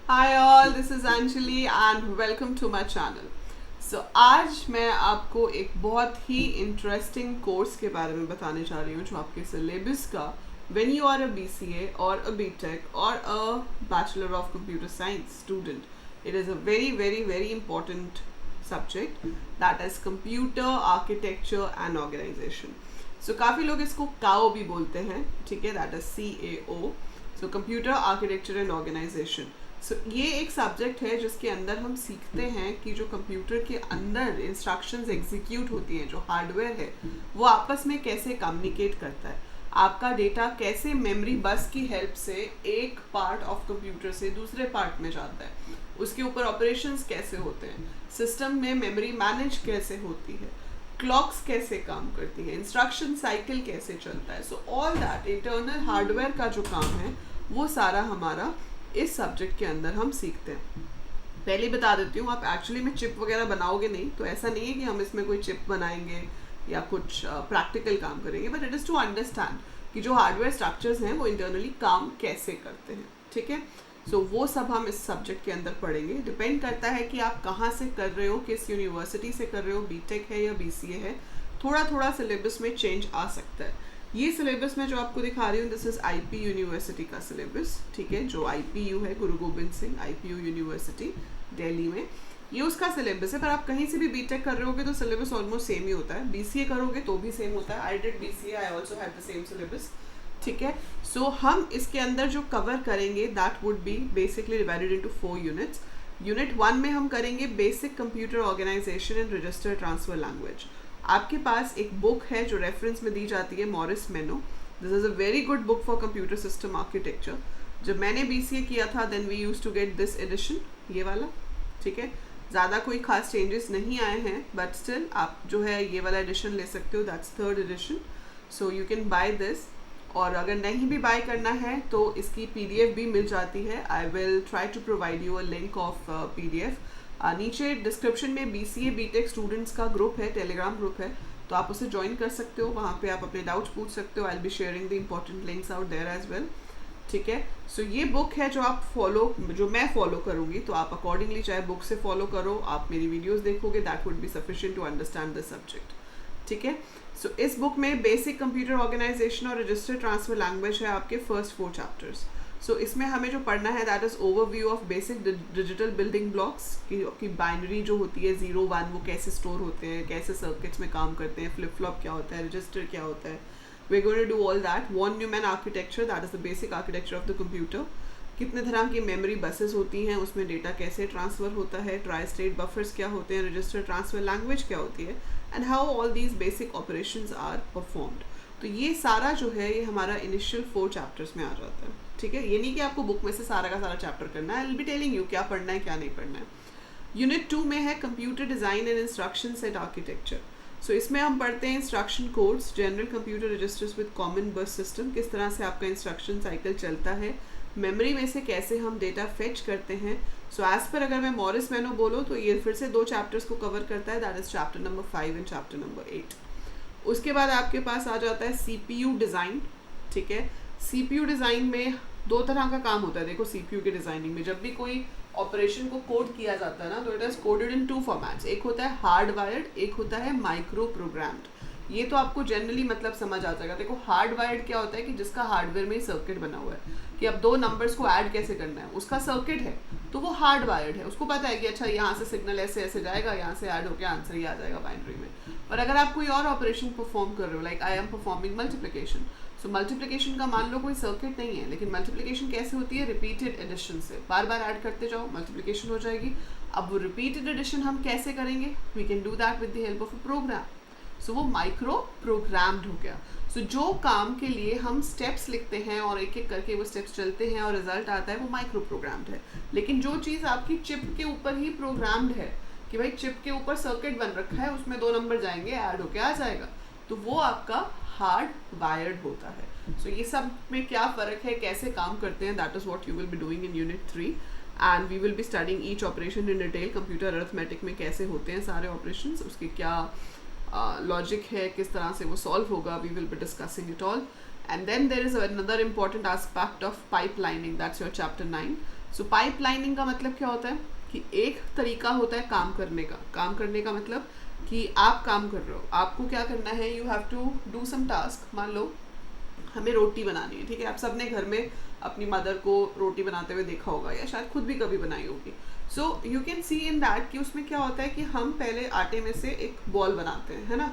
Hi all, this is Anjali and welcome to my channel. So आज मैं आपको एक बहुत ही इंटरेस्टिंग कोर्स के बारे में बताने जा रही हूँ जो आपके सिलेबस का when you are a BCA or a BTech or a Bachelor of Computer Science student, it is a very important subject that is Computer Architecture and Organization. So काफ़ी लोग इसको CAO भी बोलते हैं, ठीक है, that is CAO. So Computer Architecture and Organization. ये एक सब्जेक्ट है जिसके अंदर हम सीखते हैं कि जो कंप्यूटर के अंदर इंस्ट्रक्शंस एग्जीक्यूट होती हैं, जो हार्डवेयर है वो आपस में कैसे कम्युनिकेट करता है, आपका डेटा कैसे मेमोरी बस की हेल्प से एक पार्ट ऑफ कंप्यूटर से दूसरे पार्ट में जाता है, उसके ऊपर ऑपरेशंस कैसे होते हैं, सिस्टम में मेमोरी मैनेज कैसे होती है, क्लॉक्स कैसे काम करती है, इंस्ट्रक्शन साइकिल कैसे चलता है. So all that internal hardware का जो काम है वो सारा हमारा इस सब्जेक्ट के अंदर हम सीखते हैं. पहले बता देती हूँ, आप एक्चुअली में चिप वगैरह बनाओगे नहीं, तो ऐसा नहीं है कि हम इसमें कोई चिप बनाएंगे या कुछ प्रैक्टिकल काम करेंगे, but it is to understand कि जो हार्डवेयर स्ट्रक्चर्स हैं वो इंटरनली काम कैसे करते हैं. ठीक है, सो वो सब हम इस सब्जेक्ट के अंदर पढ़ेंगे. डिपेंड करता है कि आप कहाँ से कर रहे हो, किस यूनिवर्सिटी से कर रहे हो, बीटेक है या बीसीए है, थोड़ा सिलेबस में चेंज आ सकता है. ये सिलेबस मैं जो आपको दिखा रही हूँ, दिस इज़ आईपी यूनिवर्सिटी का सिलेबस. ठीक है, जो आईपीयू है, गुरु गोबिंद सिंह आईपीयू यूनिवर्सिटी दिल्ली में, ये उसका सिलेबस है. पर आप कहीं से भी बीटेक कर रहे होगे तो सिलेबस ऑलमोस्ट सेम ही होता है. बीसीए करोगे तो भी सेम होता है. I did BCA, I also had the same syllabus. ठीक है, सो हम इसके अंदर जो कवर करेंगे that would be basically divided into 4 units. Unit 1 में हम करेंगे basic computer organisation and register transfer language. आपके पास एक बुक है जो रेफरेंस में दी जाती है, Morris Mano. This is a very good book for computer system architecture. जब मैंने बीसीए किया था then we use to get this edition, ये वाला. ठीक है, ज़्यादा कोई खास चेंजेस नहीं आए हैं, बट स्टिल आप जो है ये वाला एडिशन ले सकते हो, that's 3rd edition. So you can buy this. और अगर नहीं भी बाय करना है तो इसकी पीडीएफ भी मिल जाती है. I will try to provide you a link of PDF. नीचे डिस्क्रिप्शन में बीसीए बीटेक स्टूडेंट्स का ग्रुप है, टेलीग्राम ग्रुप है, तो आप उसे ज्वाइन कर सकते हो. वहाँ पे आप अपने डाउट्स पूछ सकते हो. I will be sharing the important links out there as well. ठीक है, सो ये बुक है जो आप जो मैं फॉलो करूँगी, तो आप अकॉर्डिंगली चाहे बुक से फॉलो करो, आप मेरी वीडियोज़ देखोगे, that would be sufficient to understand the subject. ठीक है, सो इस बुक में बेसिक कंप्यूटर ऑर्गेनाइजेशन और रजिस्टर ट्रांसफर लैंग्वेज है आपके फर्स्ट 4 चैप्टर्स. सो इसमें हमें जो पढ़ना है that is overview of basic digital building blocks की बाइनरी जो होती है 0-1 वो कैसे स्टोर होते हैं, कैसे सर्किट्स में काम करते हैं, फ्लिप फ्लॉप क्या होता है, रजिस्टर क्या होता है. We going to do all that. Von Neumann architecture, that is the basic architecture of the computer. कितने तरह की मेमोरी बसेस होती हैं, उसमें डेटा कैसे ट्रांसफ़र होता है, ट्राई स्टेट बफर्स क्या होते हैं, रजिस्टर ट्रांसफर लैंग्वेज क्या होती है, and how all these basic operations are performed. तो ये सारा जो है ये हमारा इनिशियल 4 चैप्टर्स में आ जाता है. ठीक है, ये नहीं कि आपको बुक में से सारा का सारा चैप्टर करना है. I will be telling you क्या पढ़ना है क्या नहीं पढ़ना है. यूनिट 2 में है computer design and instruction set architecture. So इसमें हम पढ़ते हैं instruction codes, general computer registers with common bus system, किस तरह से आपका इंस्ट्रक्शन साइकिल चलता है, मेमोरी में से कैसे हम डेटा फेच करते हैं. सो एज पर अगर मैं मॉरिस मेनो बोलूँ तो ये फिर से 2 चैप्टर्स को कवर करता है, that is chapter number 5 and chapter number 8. उसके बाद आपके पास आ जाता है सीपीयू डिज़ाइन. ठीक है, सीपीयू डिज़ाइन में 2 तरह का काम होता है. देखो, सीपीयू के डिज़ाइनिंग में जब भी कोई ऑपरेशन को कोड किया जाता है ना, तो it is coded in 2 formats. एक होता है हार्ड वायर्ड, एक होता है माइक्रो प्रोग्राम्ड. ये तो आपको जनरली मतलब समझ आ जाएगा. देखो, हार्ड वायर्ड क्या होता है कि जिसका हार्डवेयर में ही सर्किट बना हुआ है कि अब 2 नंबर्स को ऐड कैसे करना है, उसका सर्किट है, तो वो हार्ड वायर्ड है. उसको पता है कि अच्छा यहाँ से सिग्नल ऐसे ऐसे जाएगा, यहाँ से ऐड होकर आंसर ही आ जाएगा बाइनरी में. पर अगर आप कोई और ऑपरेशन परफॉर्म कर रहे हो, like I am performing multiplication, so multiplication का मान लो कोई सर्किट नहीं है, लेकिन मल्टीप्लिकेशन कैसे होती है, रिपीटेड एडिशन से. बार बार ऐड करते जाओ, मल्टीप्लिकेशन हो जाएगी. अब वो रिपीटेड एडिशन हम कैसे करेंगे, we can do that with the help of a program. So वो माइक्रो प्रोग्राम्ड हो गया. सो जो काम के लिए हम स्टेप्स लिखते हैं और एक एक करके वो स्टेप्स चलते हैं और रिजल्ट आता है, वो माइक्रो प्रोग्राम्ड है. लेकिन जो चीज़ आपकी चिप के ऊपर ही प्रोग्राम्ड है कि भाई चिप के ऊपर सर्किट बन रखा है, उसमें 2 नंबर जाएंगे, ऐड होके आ जाएगा, तो वो आपका हार्ड वायर्ड होता है. सो ये सब में क्या फ़र्क है, कैसे काम करते हैं, that is what you will be doing in unit 3. And we will be studying each operation in detail. Computer arithmetic में कैसे होते हैं सारे ऑपरेशन, उसके क्या लॉजिक है, किस तरह से वो सॉल्व होगा, we will be discussing it all. And then there is another important aspect of pipelining, that's your chapter 9. So pipelining का मतलब क्या होता है कि एक तरीका होता है काम करने का मतलब कि आप काम कर रहे हो, आपको क्या करना है, you have to do some task. मान लो हमें रोटी बनानी है, ठीक है, आप सबने घर में अपनी मदर को रोटी बनाते हुए देखा होगा या शायद खुद भी कभी बनाई होगी। सो you can C in that कि उसमें क्या होता है कि हम पहले आटे में से एक बॉल बनाते हैं, है ना,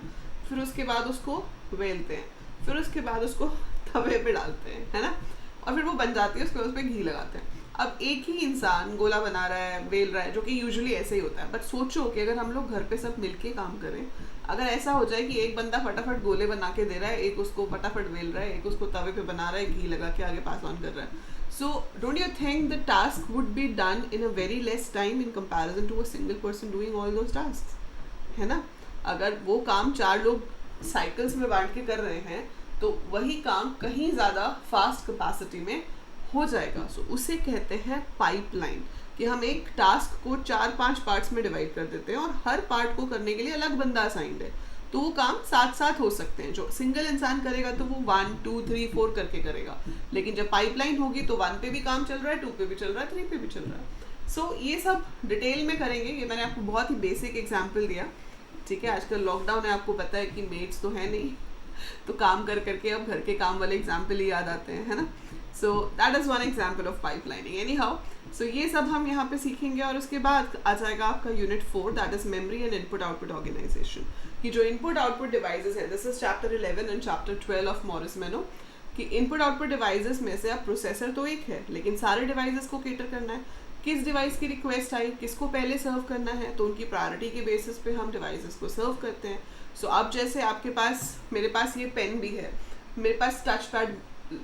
फिर उसके बाद उसको वेलते हैं, फिर उसके बाद उसको तवे पे डालते हैं, है ना, और फिर वो बन जाती है, उसके बाद उस पर घी लगाते हैं। अब एक ही इंसान गोला बना रहा है, वेल रहा है, जो कि यूजुअली ऐसे ही होता है, बट सोचो कि अगर हम लोग घर पे सब मिलके काम करें, अगर ऐसा हो जाए कि एक बंदा फटाफट गोले बना के दे रहा है, एक उसको फटाफट वेल रहा है, एक उसको तवे पे बना रहा है, घी लगा के आगे पास ऑन कर रहा है, so don't you think the task would be done in a very less time in comparison to a single person doing all those task, है ना। अगर वो काम 4 लोग साइकिल्स में बांट के कर रहे हैं तो वही काम कहीं ज़्यादा फास्ट कैपेसिटी में हो जाएगा। सो उसे कहते हैं पाइपलाइन, कि हम एक टास्क को 4-5 पार्ट्स में डिवाइड कर देते हैं और हर पार्ट को करने के लिए अलग बंदा असाइंड है, तो वो काम साथ साथ हो सकते हैं। जो सिंगल इंसान करेगा तो वो 1 2 3 4 करके करेगा, लेकिन जब पाइपलाइन होगी तो 1 पे भी काम चल रहा है, 2 पे भी चल रहा है, 3 पे भी चल रहा है। सो ये सब डिटेल में करेंगे, ये मैंने आपको बहुत ही बेसिक एग्जाम्पल दिया, ठीक है। आजकल लॉकडाउन है, आपको पता है कि मेड्स तो है नहीं, तो काम कर करके अब घर के काम वाले एग्जाम्पल ही याद आते हैं, है ना। So that is one example of pipelining. Anyhow, so ये सब हम यहाँ पे सीखेंगे और उसके बाद आ जाएगा आपका unit 4, that is memory and input output organization, कि जो इनपुट आउटपुट डिवाइसेस है, this is chapter 11 and chapter 12 of Morris Mano, कि इनपुट आउटपुट डिवाइसेस में से अब प्रोसेसर तो एक है, लेकिन सारे डिवाइसेस को केटर करना है, किस डिवाइस की रिक्वेस्ट आई, किसको पहले सर्व करना है, तो उनकी प्रायोरिटी के बेसिस पे हम डिवाइसेस को सर्व करते हैं। सो अब जैसे आपके पास, मेरे पास ये पेन भी है, मेरे पास टच पैड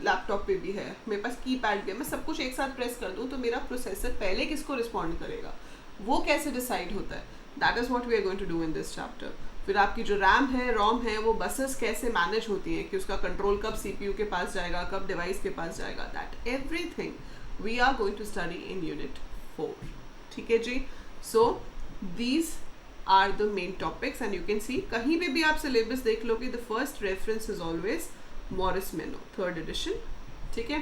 लैपटॉप पे भी है, मेरे पास की पैड भी है, मैं सब कुछ एक साथ प्रेस कर दूँ तो मेरा प्रोसेसर पहले किसको रिस्पॉन्ड करेगा, वो कैसे डिसाइड होता है, that is what we are going to do in this chapter. फिर आपकी जो रैम है, रोम है, वो बसेस कैसे मैनेज होती हैं, कि उसका कंट्रोल कब सीपीयू के पास जाएगा, कब डिवाइस के पास जाएगा, that everything we are going to study in unit 4, ठीक है जी। So these are the main topics and you can see, कहीं पे भी आप सिलेबस देख लोगे, the first reference is always Morris Mano 3rd edition, ठीक है।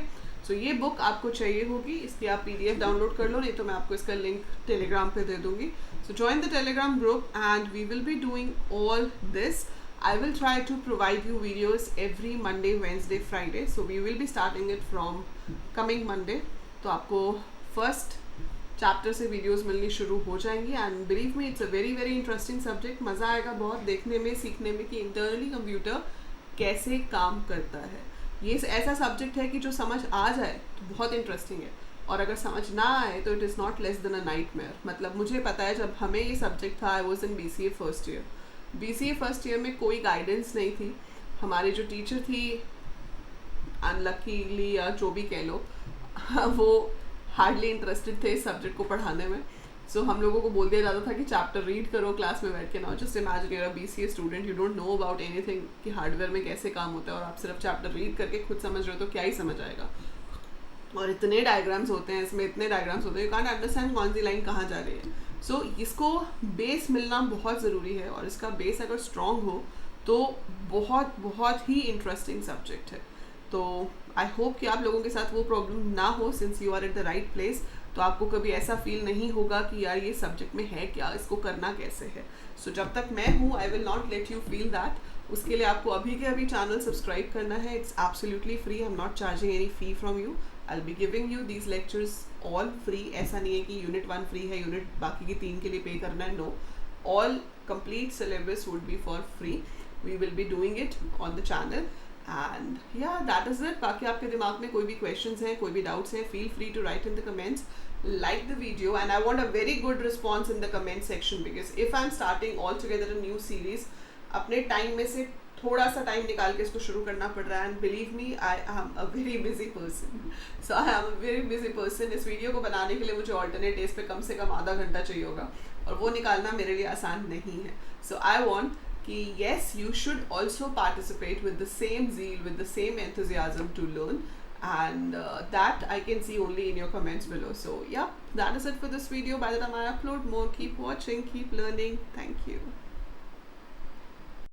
सो ये बुक आपको चाहिए होगी, इसकी आप PDF डाउनलोड कर लो, नहीं तो मैं आपको इसका लिंक टेलीग्राम पे दे दूंगी। So join the Telegram group and we will be doing all this. I will try to provide you videos every Monday, Wednesday, Friday, so we will be starting it from coming Monday. तो आपको first chapter से videos मिलनी शुरू हो जाएंगी and believe me, it's a very very interesting subject. मज़ा आएगा बहुत देखने में, सीखने में, कि इंटरनली कंप्यूटर कैसे काम करता है। ये ऐसा सब्जेक्ट है कि जो समझ आ जाए तो बहुत इंटरेस्टिंग है, और अगर समझ ना आए तो it is not less than a nightmare. मतलब मुझे पता है, जब हमें ये सब्जेक्ट था, I was in BCA first year, BCA first year में कोई गाइडेंस नहीं थी। हमारी जो टीचर थी, अनलकीली या जो भी कह लो, वो हार्डली इंटरेस्टेड थे इस सब्जेक्ट को पढ़ाने में। सो हम लोगों को बोल दिया जाता था कि चैप्टर रीड करो क्लास में बैठ के। Now just imagine you're a BCA student, you don't know about anything कि हार्डवेयर में कैसे काम होता है, और आप सिर्फ चैप्टर रीड करके खुद समझ रहे हो तो क्या ही समझ आएगा। और इतने डायग्राम्स होते हैं इसमें, इतने डायग्राम्स होते हैं, यू कांट अंडरस्टैंड कौन सी लाइन कहाँ जा रही है। सो इसको बेस मिलना बहुत ज़रूरी है, और इसका बेस अगर स्ट्रॉन्ग हो तो बहुत बहुत ही इंटरेस्टिंग सब्जेक्ट है। तो आई होप कि आप लोगों के साथ वो प्रॉब्लम ना हो, since you are at the right place. तो आपको कभी ऐसा फील नहीं होगा कि यार ये सब्जेक्ट में है क्या, इसको करना कैसे है। सो जब तक मैं हूँ, I will not let you feel that. उसके लिए आपको अभी के अभी चैनल सब्सक्राइब करना है, it's absolutely free, I am not charging any fee from you. I will be giving you these lectures all free. ऐसा नहीं है कि यूनिट 1 फ्री है, यूनिट बाकी की 3 के लिए पे करना है, no, all complete syllabus would be for free. We will be doing it on the channel and yeah that is it. बाकी आपके दिमाग में कोई भी क्वेश्चंस हैं, कोई भी डाउट्स हैं, feel free to write in the comments, like the video, and I want a very good response in the comment section, because if I'm starting all together a new series, अपने time में से थोड़ा सा time निकाल के इसको शुरू करना पड़ रहा है, and believe me, I am a very busy person. So I am a very busy person. इस वीडियो को बनाने के लिए मुझे ऑल्टरनेट डेज पे कम से कम आधा घंटा चाहिए होगा, और वो निकालना मेरे लिए आसान नहीं है। सो आई वॉन्ट कि yes, you should also participate with the same zeal, with the same enthusiasm to learn, and that I can see only in your comments below. So yeah, that is it for this video. By the time I upload more, keep watching, keep learning. Thank you.